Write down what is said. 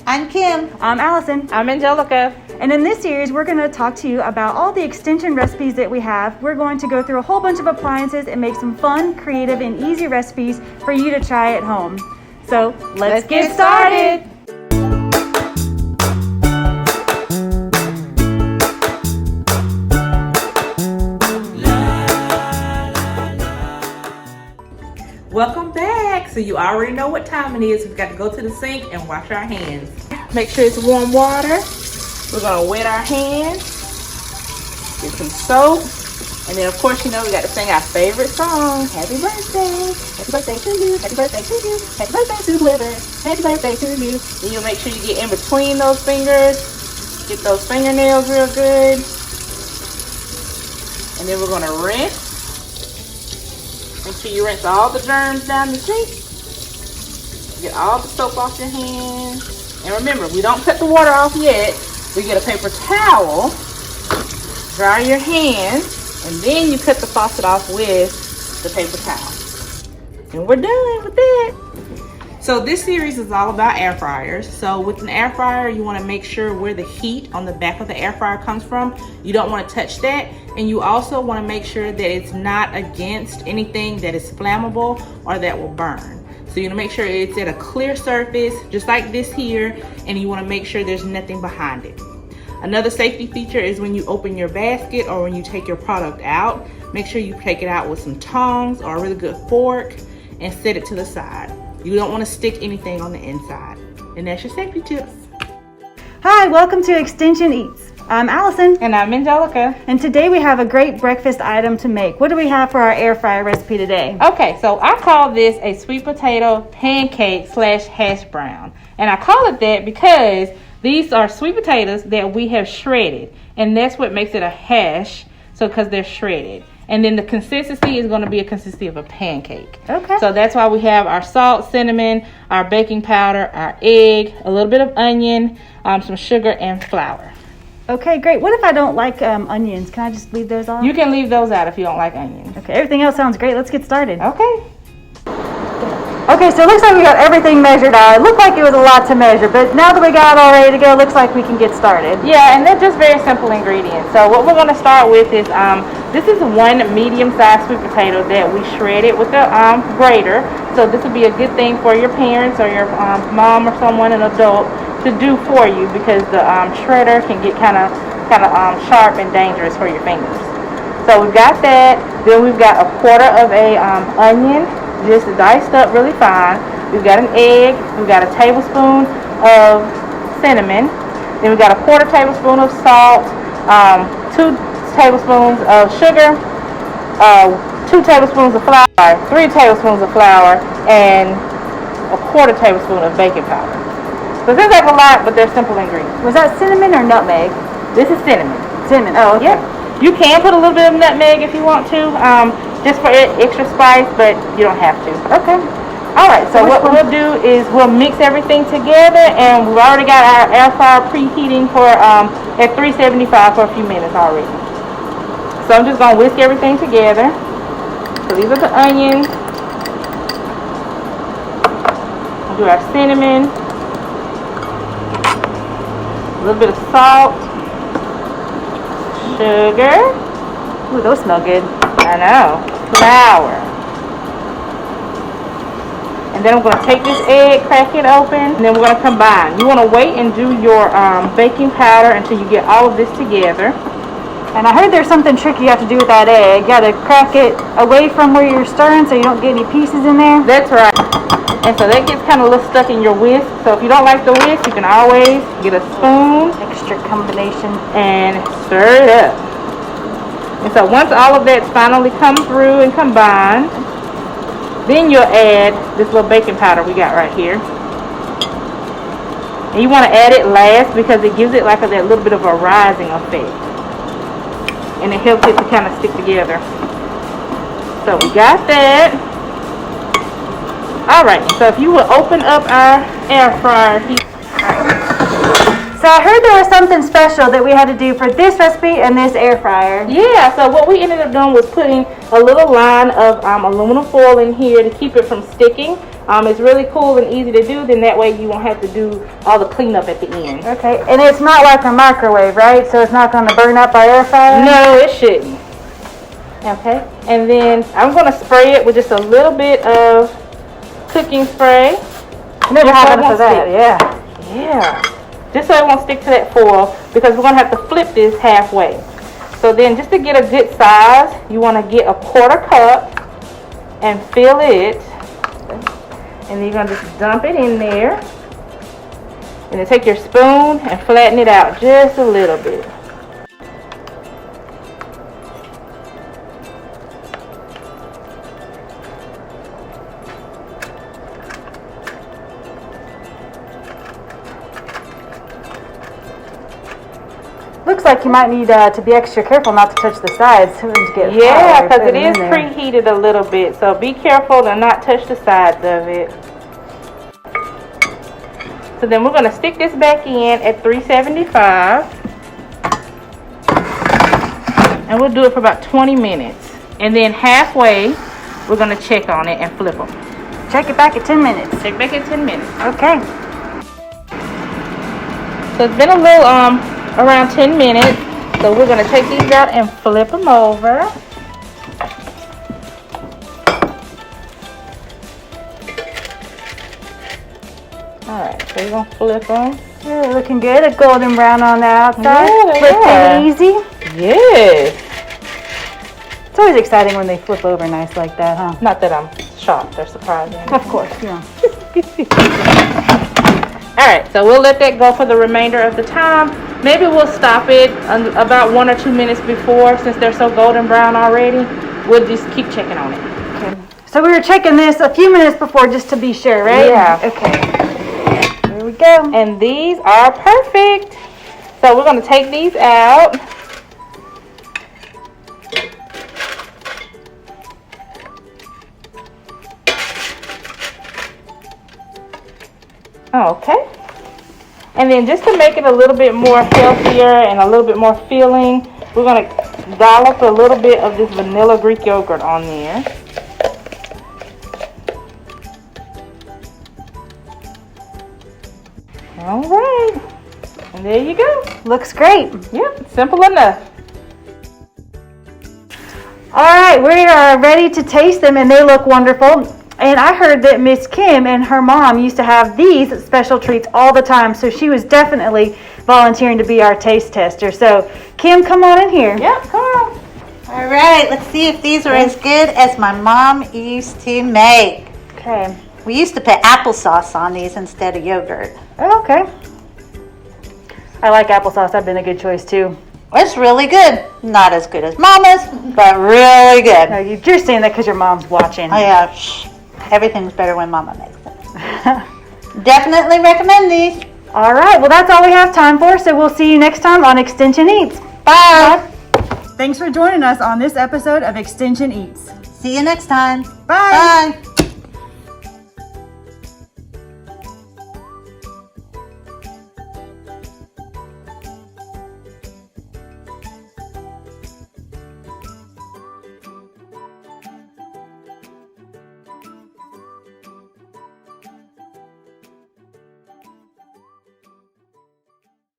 I'm Kim. I'm Allison. I'm Angelica. And in this series, we're going to talk to you about all the extension recipes that we have. We're going to go through a whole bunch of appliances and make some fun, creative, and easy recipes for you to try at home. So let's get started. Welcome back. So you already know what time it is. We've got to go to the sink and wash our hands. Make sure it's warm water. We're going to wet our hands. Get some soap. And then, of course, you know, we got to sing our favorite song. Happy birthday. Happy birthday to you. Happy birthday to you. Happy birthday to whoever. Happy birthday to you. Then you'll make sure you get in between those fingers. Get those fingernails real good. And then we're going to rinse. Make sure you rinse all the germs down the sink. Get all the soap off your hands. And remember, we don't cut the water off yet. We get a paper towel, dry your hands, and then you cut the faucet off with the paper towel. And we're done with that. So this series is all about air fryers. So with an air fryer, you want to make sure where the heat on the back of the air fryer comes from. You don't want to touch that. And you also want to make sure that it's not against anything that is flammable or that will burn. So you want to make sure it's at a clear surface, just like this here, and you want to make sure there's nothing behind it. Another safety feature is when you open your basket or when you take your product out, make sure you take it out with some tongs or a really good fork and set it to the side. You don't want to stick anything on the inside. And that's your safety tips. Hi, welcome to Extension Eats. I'm Allison. And I'm Angelica. And today we have a great breakfast item to make. What do we have for our air fryer recipe today? Okay, so I call this a sweet potato pancake / hash brown. And I call it that because these are sweet potatoes that we have shredded. And that's what makes it a hash, so because they're shredded. And then the consistency is going to be a consistency of a pancake. Okay. So that's why we have our salt, cinnamon, our baking powder, our egg, a little bit of onion, some sugar, and flour. Okay, great. What if I don't like onions? Can I just leave those off? You can leave those out if you don't like onions. Okay, everything else sounds great. Let's get started. Okay. Okay, so it looks like we got everything measured out. It looked like it was a lot to measure, but now that we got it all ready to go, it looks like we can get started. Yeah, and they're just very simple ingredients. So what we're going to start with is, this is one medium-sized sweet potato that we shredded with the grater. So this would be a good thing for your parents or your mom or someone, an adult, to do for you because the shredder can get kind of sharp and dangerous for your fingers. So we've got that. Then we've got a quarter of a onion, just diced up really fine. We've got an egg. We've got a tablespoon of cinnamon. Then we've got a quarter tablespoon of salt, 2 tablespoons of sugar, 2 tablespoons of flour, 3 tablespoons of flour, and a quarter tablespoon of baking powder. So this is like a lot, but they're simple ingredients. Was that cinnamon or nutmeg? This is cinnamon. Cinnamon, oh, okay. Yep. You can put a little bit of nutmeg if you want to, just for extra spice, but you don't have to. Okay. All right, so what we'll do is we'll mix everything together, and we've already got our air fryer preheating for at 375 for a few minutes already. So I'm just going to whisk everything together. So these are the onions. We'll do our cinnamon. A little bit of salt, sugar. Ooh, those smell good. I know. Flour. And then I'm going to take this egg, crack it open, and then we're going to combine. You want to wait and do your baking powder until you get all of this together. And I heard there's something tricky you have to do with that egg. You got to crack it away from where you're stirring so you don't get any pieces in there. That's right. And so that gets kind of a little stuck in your whisk. So if you don't like the whisk, you can always get a spoon. Extra combination. And stir it up. And so once all of that's finally come through and combined, then you'll add this little baking powder we got right here. And you want to add it last because it gives it like that little bit of a rising effect. And it helps it to kind of stick together. So we got that. Alright, so if you will open up our air fryer here. So I heard there was something special that we had to do for this recipe and this air fryer. Yeah, so what we ended up doing was putting a little line of aluminum foil in here to keep it from sticking. It's really cool and easy to do, then that way you won't have to do all the cleanup at the end. Okay, and it's not like a microwave, right? So it's not going to burn up our air fryer? No, it shouldn't. Okay, and then I'm going to spray it with just a little bit of cooking spray. Never Just so had it enough won't of that, stick. yeah. Yeah, just so it won't stick to that foil, because we're going to have to flip this halfway. So then just to get a good size, you want to get a 1/4 cup and fill it. And then you're going to just dump it in there. And then take your spoon and flatten it out just a little bit. Looks like you might need to be extra careful not to touch the sides to get Yeah, hot because or it put is them in there. preheated a little bit. So be careful to not touch the sides of it. So then we're going to stick this back in at 375. And we'll do it for about 20 minutes. And then halfway, we're going to check on it and flip them. Check it back at 10 minutes. Check back in 10 minutes. Okay. So it's been a little, around 10 minutes. So we're going to take these out and flip them over. Alright, so you're going to flip them. Yeah, looking good. A golden brown on the outside. Yeah, Flipping yeah. it easy. Yes. It's always exciting when they flip over nice like that, huh? Not that I'm shocked or surprised. Of course, yeah. Alright, so we'll let that go for the remainder of the time. Maybe we'll stop it about 1 or 2 minutes before, since they're so golden brown already. We'll just keep checking on it. Okay. So we were checking this a few minutes before just to be sure, right? Yeah. Okay. Here we go. And these are perfect. So we're going to take these out. Okay. And then just to make it a little bit more healthier and a little bit more filling, we're going to dollop a little bit of this vanilla Greek yogurt on there. All right. And there you go. Looks great. Yep, simple enough. All right, we are ready to taste them, and they look wonderful. And I heard that Miss Kim and her mom used to have these special treats all the time, so she was definitely volunteering to be our taste tester. So, Kim, come on in here. Yep, come on. All right, let's see if these are as good as my mom used to make. Okay. We used to put applesauce on these instead of yogurt. Okay. I like applesauce. That'd been a good choice, too. It's really good. Not as good as Mama's, but really good. No, you're saying that because your mom's watching. Oh yeah, everything's better when Mama makes it. Definitely recommend these. All right, well, that's all we have time for, so we'll see you next time on Extension Eats. Bye. Thanks for joining us on this episode of Extension Eats. See you next time. Bye. Bye.